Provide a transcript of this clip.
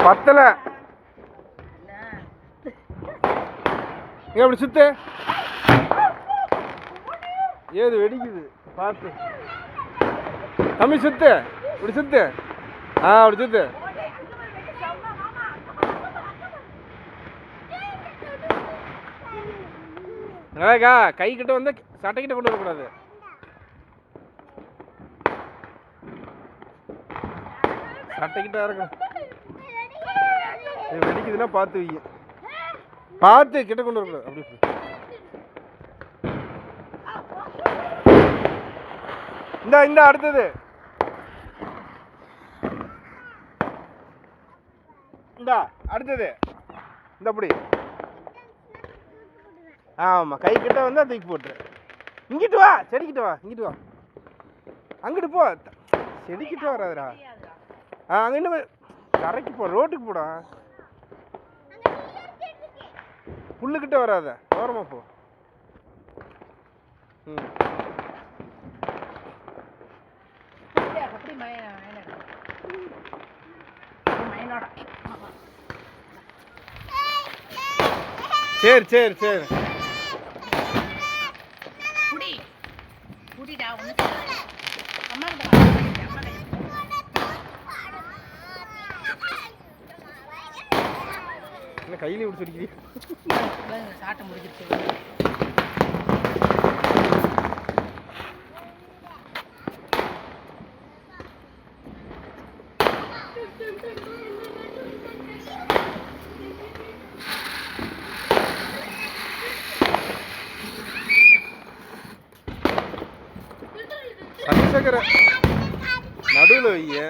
பத்தல அப்படி சுத்து. ஏது வெடிக்குது பார்த்து தம்பி. சுத்து இப்படி சுத்து. அப்படி சுத்து. அழகா கை கிட்ட வந்து சட்டை கிட்ட கொண்டு வரக்கூடாது. சட்டை கிட்ட இருக்கும். வெடிக்குதுன்னா பார்த்து வைங்க. பார்த்து கிட்ட கொண்டு வரக்கூடாது. அப்படி இந்த அடுத்தது. அடுத்தது இந்த அப்படி. ஆமாம் கை கிட்ட வந்து தூக்கி போட்டுரு. இங்கிட்டு வா, செடிக்கிட்டு வா. இங்கிட்டு வா, அங்கிட்டு போ. செடிக்கிட்ட வராதுடா. அங்கே இன்னும் கரைக்கு போ, ரோட்டுக்கு போடா. புல்லுக்கிட்ட வராத, ஓரமா போ. சரி சரி சரி. என்ன கையில விட்டு சொல்லிக்கிறீங்க? சாட்டை முடிஞ்சிருச்சு. நடுவில் வைய